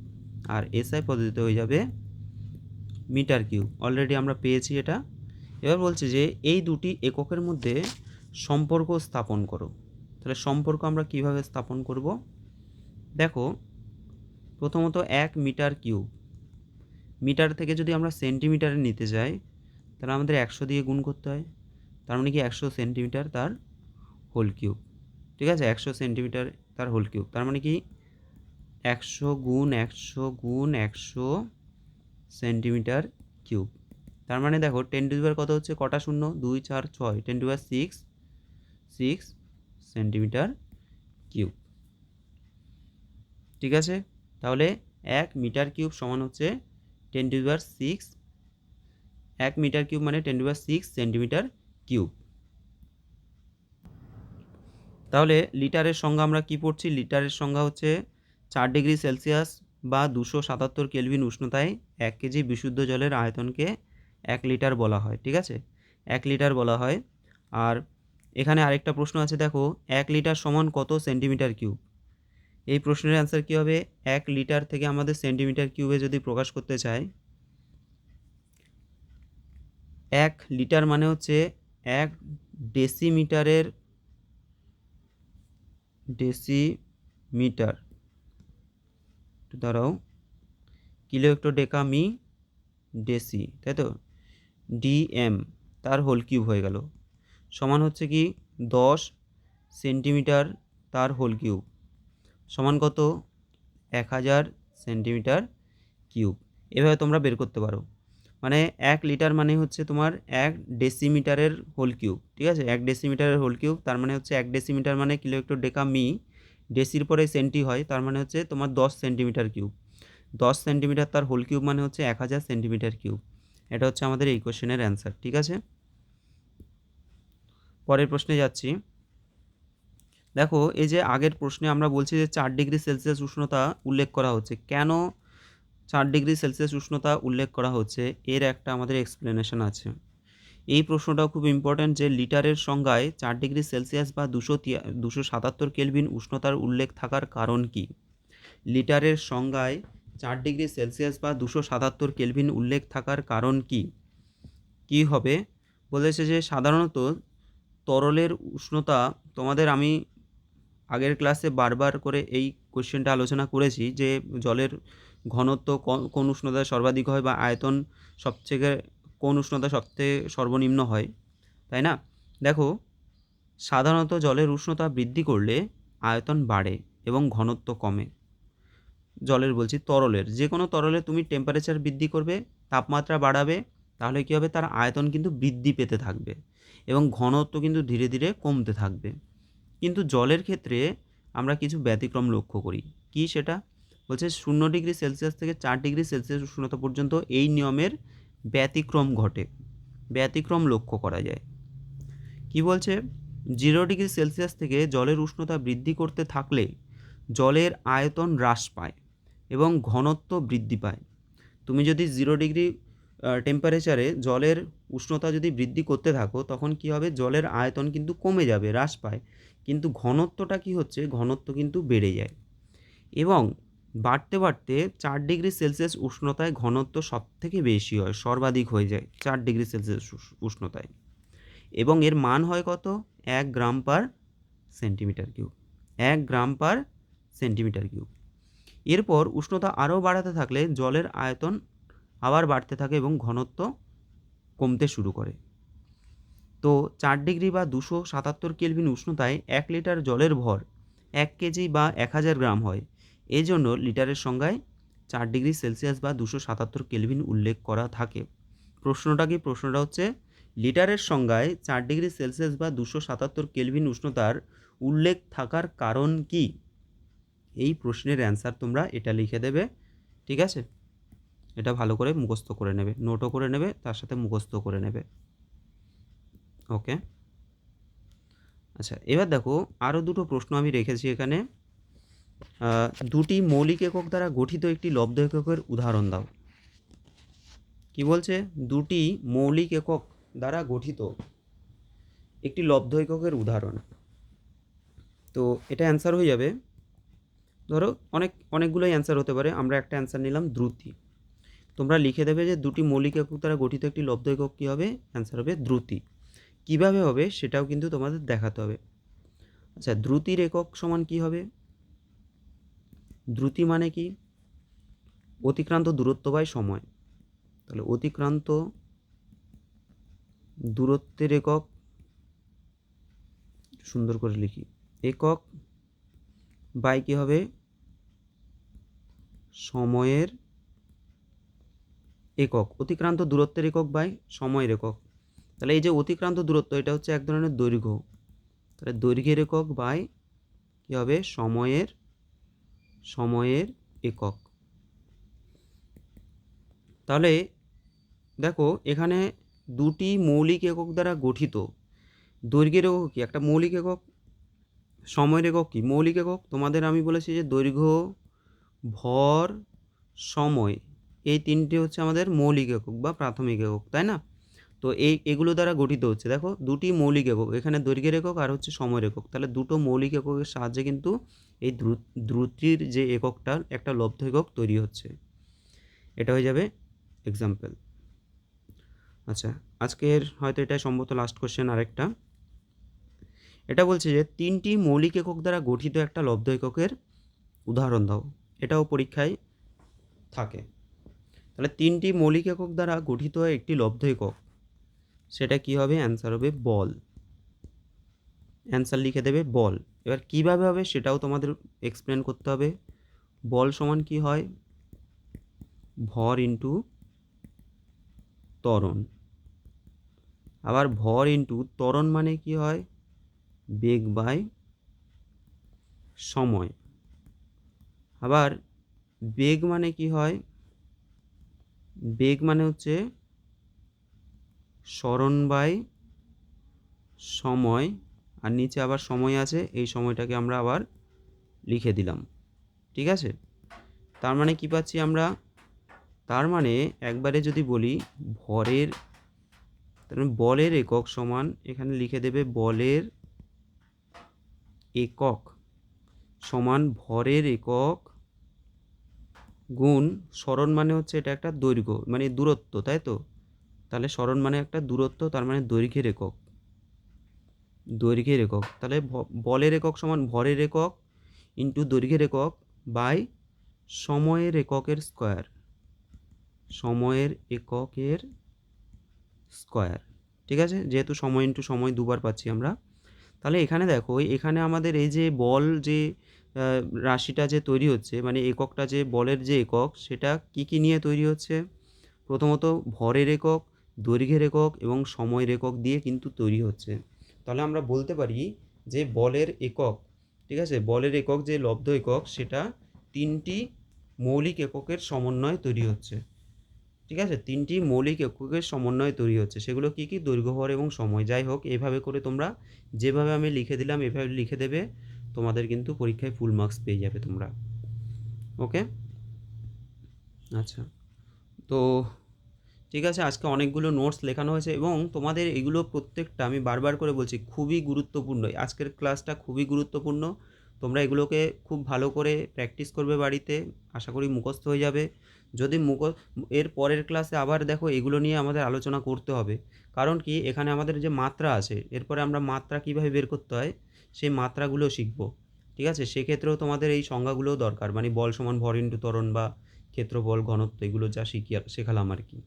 আর এসআই পদ্ধতিতে হয়ে যাবে মিটার কিউব। অলরেডি আমরা পেয়েছি এটা। এবার বলছে যে এই দুটি এককের মধ্যে সম্পর্ক স্থাপন করো। তাহলে সম্পর্ক আমরা কিভাবে স্থাপন করব? দেখো, প্রথমত 1 মিটার কিউব, মিটার থেকে যদি আমরা সেন্টিমিটারে নিতে যাই তাহলে আমাদের 100 দিয়ে গুণ করতে হয়। তার মানে কি 100 সেন্টিমিটার তার হোল কিউব। ঠিক আছে, 100 সেন্টিমিটার তার হোল কিউব, তার মানে কি 100 গুণ 100 গুণ 100 সেন্টিমিটার কিউব। তার মানে দেখো 10 টু দি পাওয়ার কত হচ্ছে, কটা শূন্য, 2 4 6, 10 to the power 6 centimetre cube. ঠিক আছে, তাহলে 1 মিটার কিউব সমান হচ্ছে 10 to the power 6, 1 metre cube মানে 10 to the power 6 centimetre cube. তাহলে লিটারের সংজ্ঞা আমরা কি পড়ছি? লিটারের সংজ্ঞা হচ্ছে 4 ডিগ্রি সেলসিয়াস বা 277 কেলভিন উষ্ণতায় 1 কেজি বিশুদ্ধ জলের আয়তনকে 1 লিটার বলা হয়। ঠিক আছে, 1 লিটার বলা হয়। আর এখানে আরেকটা প্রশ্ন আছে, দেখো 1 লিটার সমান কত সেন্টিমিটার কিউব? এই প্রশ্নের অ্যান্সার কী হবে? 1 লিটার থেকে আমাদের সেন্টিমিটার কিউবে যদি প্রকাশ করতে চাই, 1 লিটার মানে হচ্ছে 1 ডেসিমিটারের ডেসিমিটার, দাঁড়াও, কিলো হেক্টর ডেকা মি ডেসি, তাই তো, ডিএম তার হোল কিউব হয়ে গেল, সমান হচ্ছে কি 10 সেন্টিমিটার তার হোল কিউব, সমান কত? 1000 সেন্টিমিটার কিউব। এভাবে তোমরা বের করতে পারো। মানে 1 লিটার মানে হচ্ছে তোমার 1 ডেসিমিটারের হোল কিউব। ঠিক আছে, 1 ডেসিমিটারের হোল কিউব, তার মানে হচ্ছে 1 ডেসিমিটার মানে কিলো হেক্টর ডেকা মি, ডেসির পরে সেন্টি হয়, তার মানে হচ্ছে তোমার 10 সেন্টিমিটার কিউব। 10 সেন্টিমিটার তার হোল কিউব মানে হচ্ছে 1000 সেন্টিমিটার কিউব। এটা হচ্ছে আমাদের এই কোশ্চেনের অ্যান্সার। ঠিক আছে, পরের প্রশ্নে যাচ্ছি। দেখো, এই যে আগের প্রশ্নে আমরা বলছি যে 4 ডিগ্রি সেলসিয়াস উষ্ণতা উল্লেখ করা হচ্ছে, কেন 4 ডিগ্রি সেলসিয়াস উষ্ণতা উল্লেখ করা হচ্ছে এর একটা আমাদের এক্সপ্লেনেশন আছে। এই প্রশ্নটাও খুব ইম্পর্ট্যান্ট যে লিটারের সংজ্ঞায় 4 ডিগ্রি সেলসিয়াস বা 277 কেলভিন উষ্ণতার উল্লেখ থাকার কারণ কি? লিটারের সংজ্ঞায় 4 ডিগ্রি সেলসিয়াস বা 277 কেলভিন উল্লেখ থাকার কারণ কি? কি হবে? বলেছে যে সাধারণত তরলের উষ্ণতা, তোমাদের আমি আগের ক্লাসে বারবার করে এই কোশ্চেনটা আলোচনা করেছি যে জলের ঘনত্ব কোন উষ্ণতায় সর্বাধিক হয় বা আয়তন সবথেকে কোন উষ্ণতা সবথেকে সর্বনিম্ন হয়, তাই না? দেখো, সাধারণত জলের উষ্ণতা বৃদ্ধি করলে আয়তন বাড়ে এবং ঘনত্ব কমে। জলের বলছি, তরলের, যে কোনো তরলের তুমি টেম্পারেচার বৃদ্ধি করবে, তাপমাত্রা বাড়াবে, তাহলে কী হবে? তার আয়তন কিন্তু বৃদ্ধি পেতে থাকবে এবং ঘনত্ব কিন্তু ধীরে ধীরে কমতে থাকবে। কিন্তু জলের ক্ষেত্রে আমরা কিছু ব্যতিক্রম লক্ষ্য করি। কি সেটা? বলছে 0 ডিগ্রি সেলসিয়াস থেকে 4 ডিগ্রি সেলসিয়াস উষ্ণতা পর্যন্ত এই নিয়মের ব্যতিক্রম ঘটে, ব্যতিক্রম লক্ষ্য করা যায়। কি বলছে? 0 ডিগ্রি সেলসিয়াস থেকে জলের উষ্ণতা বৃদ্ধি করতে থাকলে জলের আয়তন হ্রাস পায় এবং ঘনত্ব বৃদ্ধি পায়। তুমি যদি 0 ডিগ্রি টেম্পারেচারে জলের উষ্ণতা যদি বৃদ্ধি করতে থাকো, তখন কি হবে? জলের আয়তন কিন্তু কমে যাবে, হ্রাস পায়, কিন্তু ঘনত্বটা কি হচ্ছে? ঘনত্ব কিন্তু বেড়ে যায় এবং বাড়তে বাড়তে 4 ডিগ্রি সেলসিয়াস উষ্ণতায় ঘনত্ব সবথেকে বেশি হয়, সর্বাধিক হয়ে যায় 4 ডিগ্রি সেলসিয়াস উষ্ণতায়, এবং এর মান হয় কত? 1 গ্রাম পার সেন্টিমিটার কিউব, 1 গ্রাম পার সেন্টিমিটার কিউব। এরপর উষ্ণতা আরও বাড়াতে থাকলে জলের আয়তন আবার বাড়তে থাকে এবং ঘনত্ব কমতে শুরু করে। তো 4 ডিগ্রি বা 277 কেলভিন উষ্ণতায় 1 লিটার জলের ভর 1 কেজি বা 1000 গ্রাম হয়। এই জন্য লিটারের সংজ্ঞায় 4 ডিগ্রি সেলসিয়াস বা 277 কেলভিন উল্লেখ করা থাকে। প্রশ্নটা কি? প্রশ্নটা হচ্ছে লিটারের সংজ্ঞায় 4 ডিগ্রি সেলসিয়াস বা 277 কেলভিন উষ্ণতার উল্লেখ থাকার কারণ কি? এই প্রশ্নের অ্যান্সার তোমরা এটা লিখে দেবে। ঠিক আছে, এটা ভালো করে মুখস্থ করে নেবে, নোটও করে নেবে, তার সাথে মুখস্থ করে নেবে। ওকে, আচ্ছা, এবার দেখো আরও দুটো প্রশ্ন আমি রেখেছি এখানে। দুটি মৌলিক একক দ্বারা গঠিত একটি লব্ধ এককের উদাহরণ দাও। কি বলছে? দুটি মৌলিক একক দ্বারা গঠিত একটি লব্ধ এককের উদাহরণ। তো এটা অ্যান্সার হয়ে যাবে, ধরো অনেকগুলোই অ্যান্সার হতে পারে, আমরা একটা অ্যান্সার নিলাম দ্রুতি। তোমরা লিখে দেবে যে দুটি মৌলিক একক দ্বারা গঠিত একটি লব্ধ একক কী হবে, অ্যান্সার হবে দ্রুতি। কীভাবে হবে সেটাও কিন্তু তোমাদের দেখাতে হবে। আচ্ছা, দ্রুতির একক সমান কী হবে? দ্রুতি মানে কি? অতিক্রান্ত দূরত্ব বাই সময়। তাহলে অতিক্রান্ত দূরত্বের একক, সুন্দর করে লিখি, একক বাই কী হবে, সময়ের একক। অতিক্রান্ত দূরত্বের একক বাই সময়ের একক। তাহলে এই যে অতিক্রান্ত দূরত্ব, এটা হচ্ছে এক ধরনের দৈর্ঘ্য, তাহলে দৈর্ঘ্যের একক বাই কী হবে, সময়ের একক। তাহলে দেখো এখানে দুটি মৌলিক একক দ্বারা গঠিত, দৈর্ঘ্যের একক কি একটা মৌলিক একক, সময়ের একক কি মৌলিক একক। তোমাদের আমি বলেছি যে দৈর্ঘ্য, ভর, সময়, এই তিনটে হচ্ছে আমাদের মৌলিক একক বা প্রাথমিক একক, তাই না? তো এগুলো দ্বারা গঠিত হচ্ছে, দেখো দুটি মৌলিক একক, এখানে দৈর্ঘ্যের একক আর হচ্ছে সময়ের একক। তাহলে দুটো মৌলিক এককের সাহায্যে কিন্তু এই দ্রুতির যে এককটা একটা লব্ধ একক তৈরি হচ্ছে। এটা হয়ে যাবে এক্সাম্পল। আচ্ছা, আজকের হয়তো এটা সম্ভবত লাস্ট কোশ্চেন আরেকটা। এটা বলছে যে তিনটি মৌলিক একক দ্বারা গঠিত একটা লব্ধ এককের উদাহরণ দাও। এটাও পরীক্ষায় থাকে। তাহলে তিনটি মৌলিক একক দ্বারা গঠিত একটি লব্ধ একক, সেটা কি হবে, অ্যান্সার হবে বল। অ্যান্সার লিখে দেবে বল। এবার কীভাবে হবে সেটাও তোমাদের এক্সপ্লেন করতে হবে। বল সমান কি হয়, ভর ইন্টু ত্বরণ। আবার ভর ইন্টু ত্বরণ মানে কি হয়, বেগ বাই সময়। আবার বেগ মানে কি হয়, বেগ মানে হচ্ছে সরণ বাই সময়, আর নিচে আবার সময় আছে, এই সময়টাকে আমরা আবার লিখে দিলাম। ঠিক আছে, তার মানে কি পাচ্ছি আমরা, তার মানে একবারে যদি বলি ভরের, তার মানে বলের একক সমান, এখানে লিখে দেবে বলের একক সমান ভরের একক গুণ সরণ, মানে হচ্ছে এটা একটা দৈর্ঘ্য মানে দূরত্ব, তাই তো? তাহলে সরণ মানে একটা দূরত্ব, তার মানে দৈর্ঘ্যের একক, তাহলে বলের একক সমান ভরের একক ইন্টু দৈর্ঘ্যের একক বাই সময়ের এককের স্কোয়ার, ঠিক আছে? যেহেতু সময় ইন্টু সময় দুবার পাচ্ছি আমরা। তাহলে এখানে দেখো, এখানে আমাদের এই যে বল যে রাশিটা যে তৈরি হচ্ছে, মানে এককটা যে বলের যে একক, সেটা কি নিয়ে তৈরি হচ্ছে, প্রথমত ভরের একক, দৈর্ঘ্যের একক এবং সময়ের একক দিয়ে কিন্তু তৈরি হচ্ছে। তাহলে আমরা বলতে পারি যে বলের একক, ঠিক আছে, বলের একক যে লব্ধ একক, সেটা তিনটি মৌলিক এককের সমন্বয়ে তৈরি হচ্ছে। ঠিক আছে, তিনটি মৌলিক এককের সমন্বয়ে তৈরি হচ্ছে, সেগুলো কি কি, দৈর্ঘ্য, ভর এবং সময়। যাই হোক, এভাবে করে তোমরা যেভাবে আমি লিখে দিলাম এভাবে লিখে দেবে, তোমাদের কিন্তু পরীক্ষায় ফুল মার্কস পেয়ে যাবে তোমরা। ওকে, আচ্ছা, তো ঠিক আছে, আজকে অনেকগুলো নোটস লেখানো হয়েছে এবং তোমাদের এগুলো প্রত্যেকটা, আমি বারবার করে বলছি, খুবই গুরুত্বপূর্ণ। আজকের ক্লাসটা খুবই গুরুত্বপূর্ণ, তোমরা এগুলোকে খুব ভালো করে প্র্যাকটিস করবে বাড়িতে, আশা করি মুখস্থ হয়ে যাবে। যদি এর পরের ক্লাসে আবার দেখো এগুলো নিয়ে আমাদের আলোচনা করতে হবে, কারণ কি, এখানে আমাদের যে মাত্রা আছে, এরপরে আমরা মাত্রা কীভাবে বের করতে হয় সেই মাত্রাগুলো শিখবো। ঠিক আছে, সেক্ষেত্রেও তোমাদের এই সংজ্ঞাগুলোও দরকার, মানে বল সমান ভর ইন্টু ত্বরণ বা ক্ষেত্রফল, ঘনত্ব, এগুলো যা শেখালাম আর কি।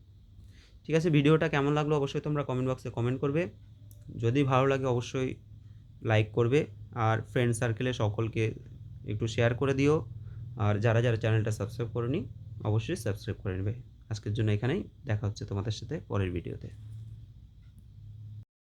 ঠিক আছে, ভিডিওটা কেমন লাগলো অবশ্যই তোমরা কমেন্ট বক্সে কমেন্ট করবে। যদি ভালো লাগে অবশ্যই লাইক করবে, আর ফ্রেন্ড সার্কেলে সকলকে একটু শেয়ার করে দিও, আর যারা যারা চ্যানেলটা সাবস্ক্রাইব করেনি অবশ্যই সাবস্ক্রাইব করে নেবে। আজকের জন্য এখানেই, দেখা হচ্ছে তোমাদের সাথে পরের ভিডিওতে।